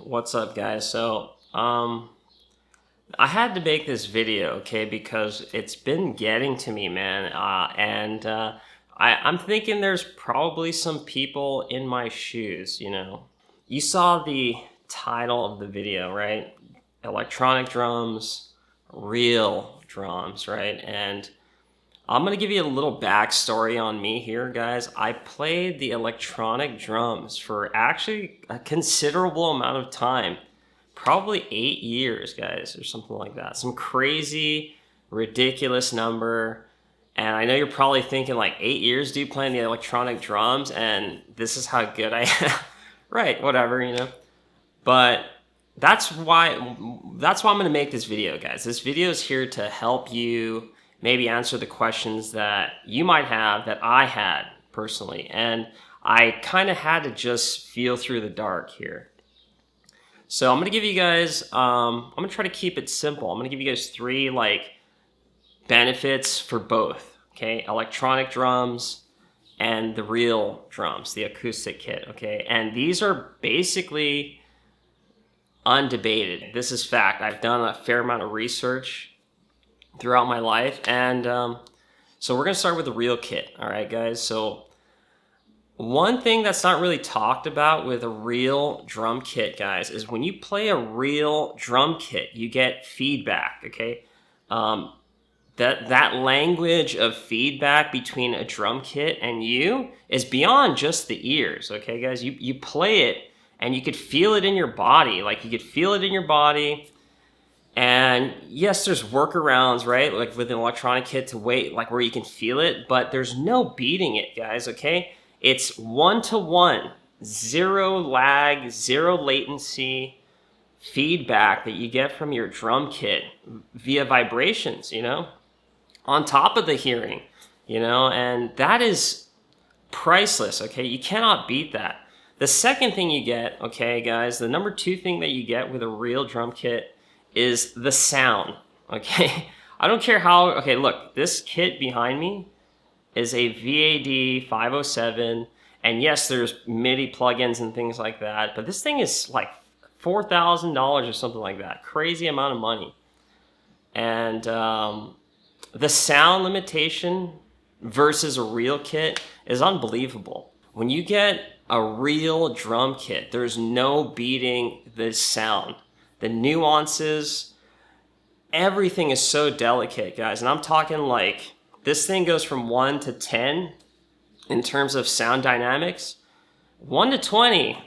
What's up, guys? I had to make this video, okay, because it's been getting to me, man. I'm thinking there's probably some people in my shoes, you know. You saw the title of the video, right? Electronic drums, real drums, right? And I'm gonna give you a little backstory on me here, guys. I played the electronic drums for actually a considerable amount of time. Probably 8 years, guys, or something like that. Some crazy, ridiculous number. And I know you're probably thinking, like, 8 years, dude, playing the electronic drums, and this is how good I am. Right, whatever, you know. But that's why I'm going to make this video, guys. This video is here to help you maybe answer the questions that you might have that I had personally. And I kind of had to just feel through the dark here. So I'm going to give you guys, I'm going to try to keep it simple. I'm going to give you guys 3 benefits for both, okay? Electronic drums and the real drums, the acoustic kit, okay? And these are basically undebated. This is fact. I've done a fair amount of research throughout my life. And so we're going to start with the real kit, all right, guys? So one thing that's not really talked about with a real drum kit, guys, is when you play a real drum kit, you get feedback, okay? That language of feedback between a drum kit and you is beyond just the ears, okay, guys? You play it and you could feel it in your body. Like, you could feel it in your body. And yes, there's workarounds, right? Like with an electronic kit to wait, like where you can feel it, but there's no beating it, guys, okay? It's 1-to-1, 0 lag, 0 latency feedback that you get from your drum kit via vibrations, you know, on top of the hearing, you know, and that is priceless, okay? You cannot beat that. The second thing you get, okay, guys, the number 2 thing that you get with a real drum kit is the sound, okay? I don't care how, okay, look, this kit behind me is a VAD507, and yes, there's MIDI plugins and things like that, but this thing is like $4,000 or something like that. Crazy amount of money. And the sound limitation versus a real kit is unbelievable. When you get a real drum kit, there's no beating the sound. The nuances, everything is so delicate, guys. And I'm talking like, this thing goes from 1 to 10 in terms of sound dynamics. 1 to 20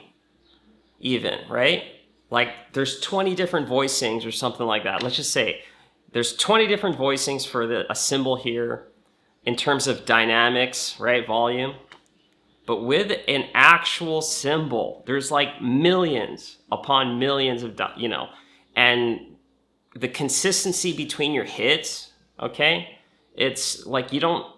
even, right? Like, there's 20 different voicings or something like that. Let's just say there's 20 different voicings for a cymbal here in terms of dynamics, right? Volume. But with an actual cymbal, there's like millions upon millions of, you know, and the consistency between your hits, okay? It's like you don't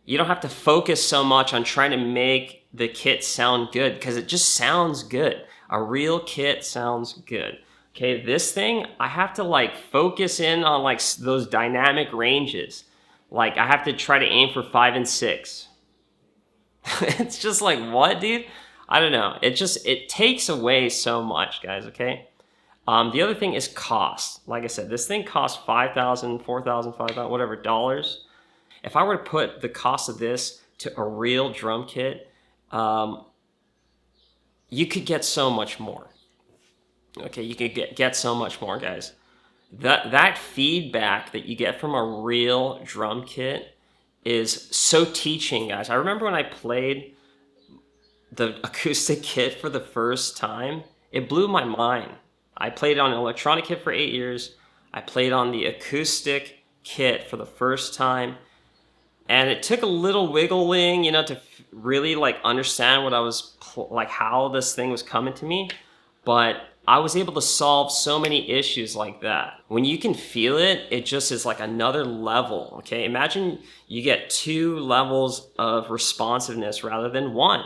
have to focus so much on trying to make the kit sound good, because it just sounds good. A real kit sounds good. Okay, this thing, I have to like focus in on like those dynamic ranges. Like, I have to try to aim for 5 and 6. It's just like, what, dude? I don't know. It takes away so much, guys, okay? The other thing is cost. Like I said, this thing costs $5,000, $4,000, $5,000, whatever, dollars. If I were to put the cost of this to a real drum kit, you could get so much more. Okay, you could get so much more, guys. That feedback that you get from a real drum kit is so teaching, guys. I remember when I played the acoustic kit for the first time, it blew my mind. I played on an electronic kit for 8 years. I played on the acoustic kit for the first time. And it took a little wiggling, you know, to really like understand what I was, like how this thing was coming to me. But I was able to solve so many issues like that. When you can feel it, it just is like another level, okay? Imagine you get 2 levels of responsiveness rather than 1.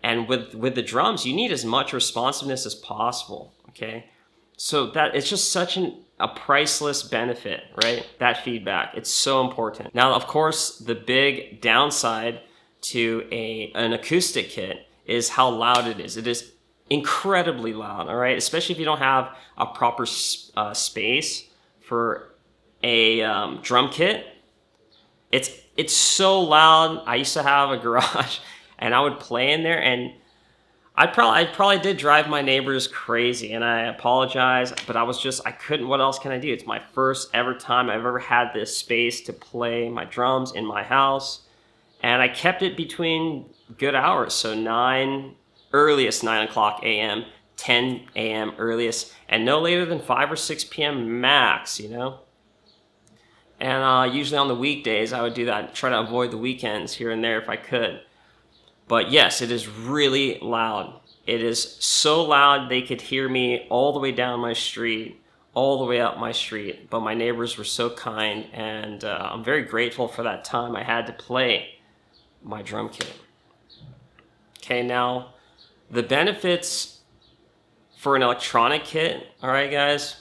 And with the drums, you need as much responsiveness as possible, okay? So that it's just such a priceless benefit, right? That feedback, it's so important. Now, of course, the big downside to an acoustic kit is how loud it is. It is incredibly loud, all right? Especially if you don't have a proper space for a drum kit. It's so loud. I used to have a garage, and I would play in there, and I probably did drive my neighbors crazy, and I apologize, but I couldn't. What else can I do? It's my first ever time I've ever had this space to play my drums in my house, and I kept it between good hours, so earliest 9 o'clock a.m., 10 a.m. earliest, and no later than 5 or 6 p.m. max, you know? And usually on the weekdays, I would do that, try to avoid the weekends here and there if I could. But yes, it is really loud. It is so loud they could hear me all the way down my street, all the way up my street. But my neighbors were so kind, and I'm very grateful for that time I had to play my drum kit. Okay, now the benefits for an electronic kit, all right, guys?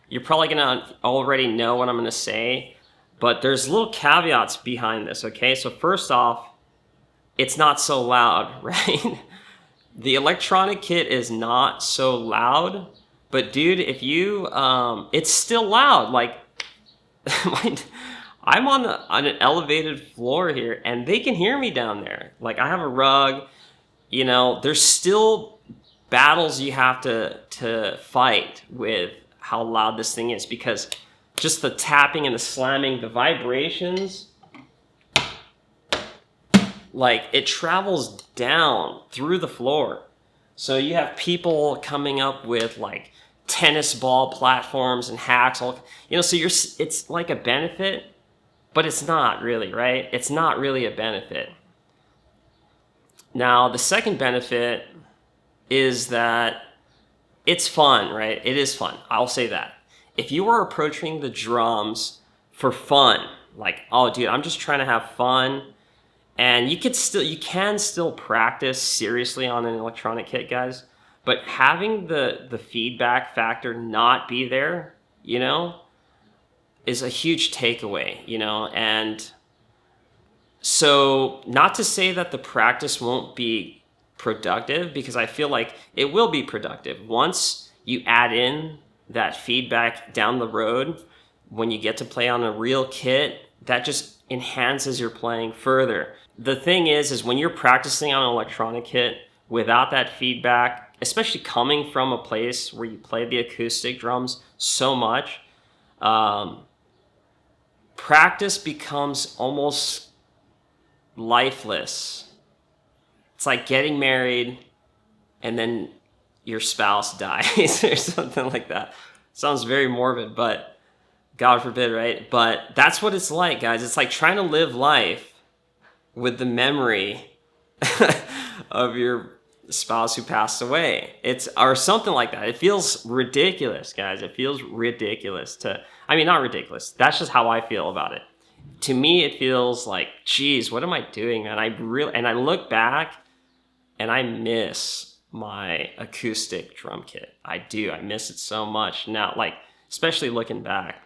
You're probably gonna already know what I'm gonna say, but there's little caveats behind this, okay? So first off, it's not so loud, right? The electronic kit is not so loud, but dude, if you, it's still loud. Like, I'm on an elevated floor here, and they can hear me down there. Like, I have a rug, you know, there's still battles you have to fight with how loud this thing is, because just the tapping and the slamming, the vibrations, like it travels down through the floor. So you have people coming up with like tennis ball platforms and hacks, all, you know, so it's like a benefit, but it's not really, right? It's not really a benefit. Now, the second benefit is that it's fun, right? It is fun. I'll say that. If you are approaching the drums for fun, like, oh, dude, I'm just trying to have fun, and you can still practice seriously on an electronic kit, guys, but having the feedback factor not be there, you know, is a huge takeaway, you know. And so, not to say that the practice won't be productive, because I feel like it will be productive once you add in that feedback down the road. When you get to play on a real kit, that just enhances your playing further. The thing is when you're practicing on an electronic kit without that feedback, especially coming from a place where you play the acoustic drums so much, practice becomes almost lifeless. It's like getting married and then your spouse dies or something like that. Sounds very morbid, but God forbid, right? But that's what it's like, guys. It's like trying to live life with the memory of your spouse who passed away. Or something like that. It feels ridiculous, guys. It feels ridiculous not ridiculous. That's just how I feel about it. To me, it feels like, geez, what am I doing, man? I look back and I miss my acoustic drum kit. I do. I miss it so much now, like, especially looking back.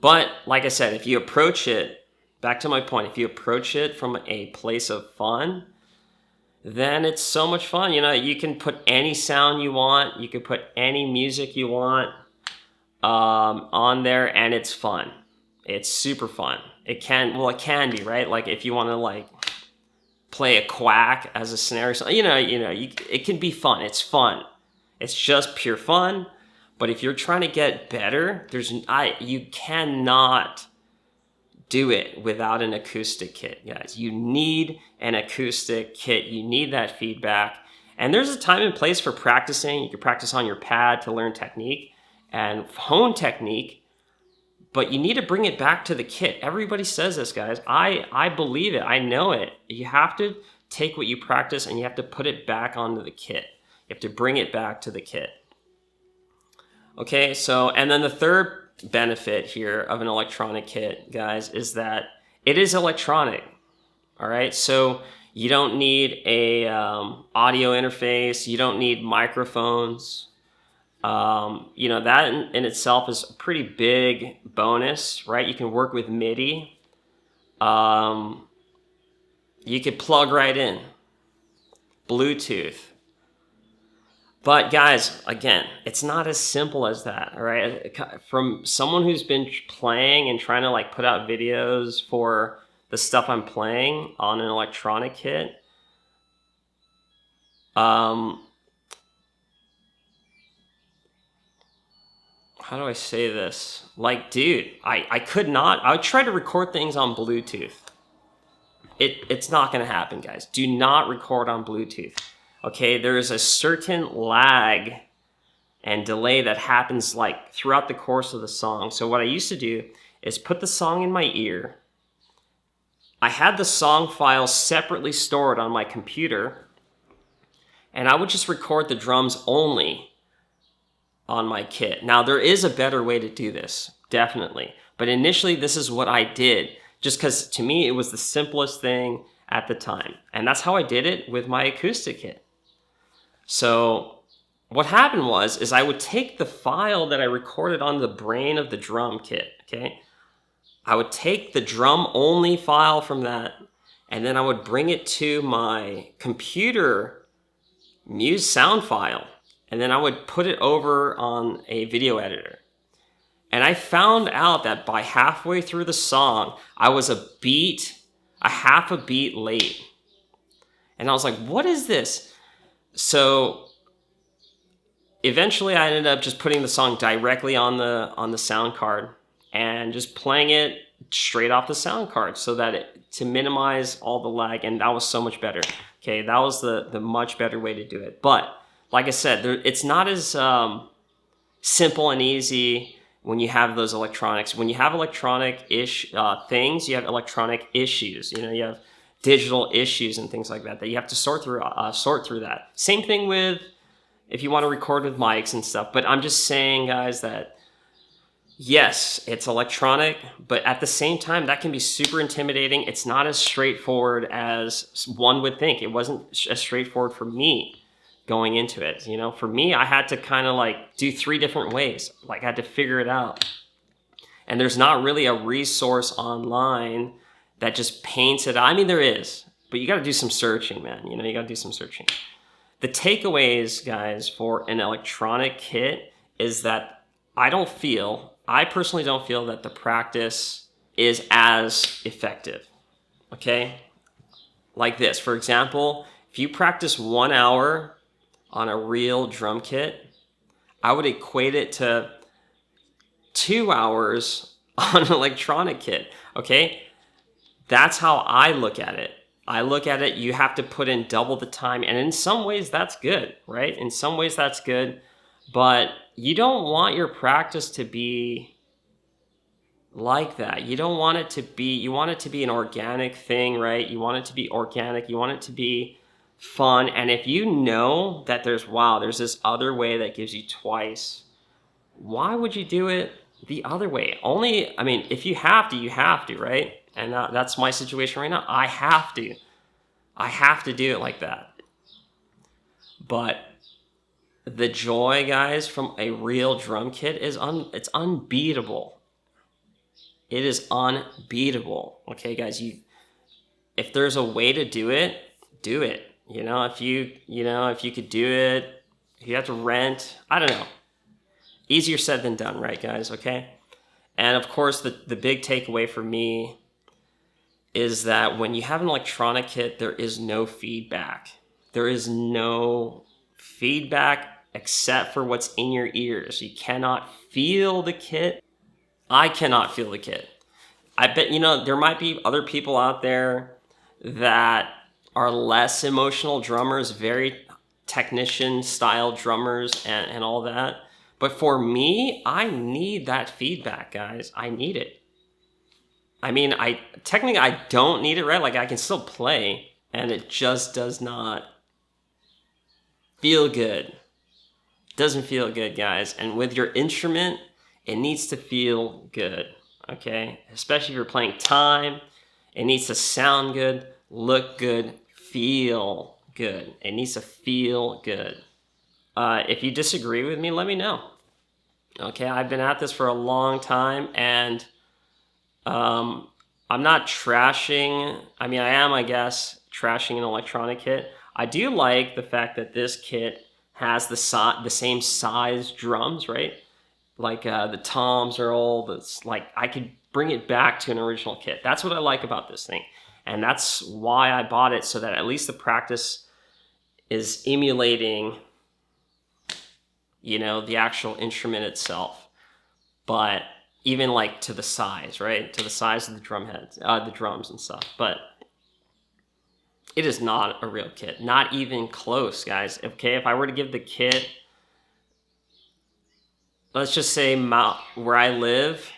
But like I said, if you approach it, back to my point, if you approach it from a place of fun, then it's so much fun. You know, you can put any sound you want. You can put any music you want on there, and it's fun. It's super fun. It can be, right? Like if you want to like play a quack as a snare, it can be fun. It's fun. It's just pure fun. But if you're trying to get better, you cannot do it without an acoustic kit, guys. You need an acoustic kit. You need that feedback. And there's a time and place for practicing. You can practice on your pad to learn technique and hone technique, but you need to bring it back to the kit. Everybody says this, guys. I believe it. I know it. You have to take what you practice and you have to put it back onto the kit. You have to bring it back to the kit. Okay, so, and then the third benefit here of an electronic kit, guys, is that it is electronic. All right, so you don't need a audio interface. You don't need microphones. That in itself is a pretty big bonus, right? You can work with MIDI. You could plug right in. Bluetooth. But guys, again, it's not as simple as that, all right? From someone who's been playing and trying to like put out videos for the stuff I'm playing on an electronic kit, how do I say this? Like, dude, I could not, I would try to record things on Bluetooth. It's not gonna happen, guys. Do not record on Bluetooth. Okay, there is a certain lag and delay that happens like throughout the course of the song. So what I used to do is put the song in my ear. I had the song file separately stored on my computer, and I would just record the drums only on my kit. Now, there is a better way to do this, definitely. But initially, this is what I did, just because to me, it was the simplest thing at the time. And that's how I did it with my acoustic kit. So what happened is I would take the file that I recorded on the brain of the drum kit, okay? I would take the drum only file from that, and then I would bring it to my computer sound file, and then I would put it over on a video editor. And I found out that by halfway through the song, I was a half a beat late. And I was like, what is this? So eventually I ended up just putting the song directly on the sound card and just playing it straight off the sound card so that to minimize all the lag, and that was so much better. Okay, that was the much better way to do it. But like I said, it's not as simple and easy when you have those electronics. When you have electronic-ish things, you have electronic issues. You know, you have digital issues and things like that you have to sort through that. Same thing with if you want to record with mics and stuff. But I'm just saying, guys, that yes, it's electronic, but at the same time, that can be super intimidating. It's not as straightforward as one would think. It wasn't as straightforward for me going into it. You know, for me, I had to kind of like do 3 different ways. Like I had to figure it out. And there's not really a resource online that just paints it. I mean, there is, but you got to do some searching, man. You know, you got to do some searching. The takeaways, guys, for an electronic kit is that I personally don't feel that the practice is as effective. Okay? Like this, for example, if you practice 1 hour on a real drum kit, I would equate it to 2 hours on an electronic kit. Okay? That's how I look at it. I look at it, you have to put in double the time. And in some ways, that's good, right? In some ways, that's good. But you don't want your practice to be like that. You don't want it to be, you want it to be an organic thing, right? You want it to be organic. You want it to be fun. And if you know that there's this other way that gives you twice, why would you do it the other way? I mean, if you have to, you have to, right? And that's my situation right now. I have to do it like that. But the joy, guys, from a real drum kit is it's unbeatable. It is unbeatable. Okay, guys, if there's a way to do it, do it. You know, if you could do it, if you have to rent, I don't know. Easier said than done, right, guys? Okay? And of course, the big takeaway for me is that when you have an electronic kit, there is no feedback. There is no feedback except for what's in your ears. You cannot feel the kit. I cannot feel the kit. I bet, there might be other people out there that are less emotional drummers, very technician style drummers and all that. But for me, I need that feedback, guys. I need it. I mean, technically I don't need it, right? Like I can still play, and it just does not feel good. It doesn't feel good, guys. And with your instrument, it needs to feel good, okay? Especially if you're playing time, it needs to sound good, look good, feel good. It needs to feel good. If you disagree with me, let me know. Okay, I've been at this for a long time, and I'm not trashing. I am, I guess, trashing an electronic kit. I do like the fact that this kit has the same size drums, right? Like the toms are all that's like, I could bring it back to an original kit. That's what I like about this thing. And that's why I bought it, so that at least the practice is emulating, you know, the actual instrument itself. But even like to the size, right? To the size of the drum heads, the drums and stuff. But it is not a real kit. Not even close, guys. Okay, if I were to give the kit, let's just say where I live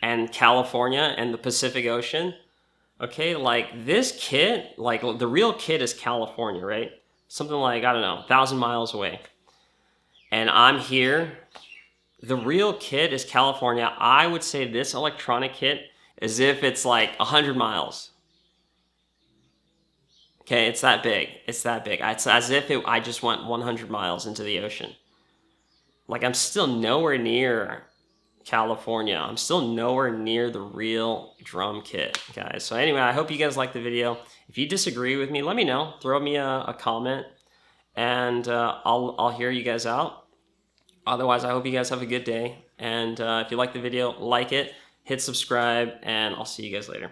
and California and the Pacific Ocean, okay, like this kit, like the real kit is California, right? Something like, I don't know, 1,000 miles away. And I'm here. The real kit is California. I would say this electronic kit as if it's like 100 miles. Okay, it's that big. It's that big. It's as if I just went 100 miles into the ocean. Like, I'm still nowhere near California. I'm still nowhere near the real drum kit, guys. So anyway, I hope you guys liked the video. If you disagree with me, let me know. Throw me a comment, and I'll hear you guys out. Otherwise, I hope you guys have a good day. And if you like the video, like it, hit subscribe, and I'll see you guys later.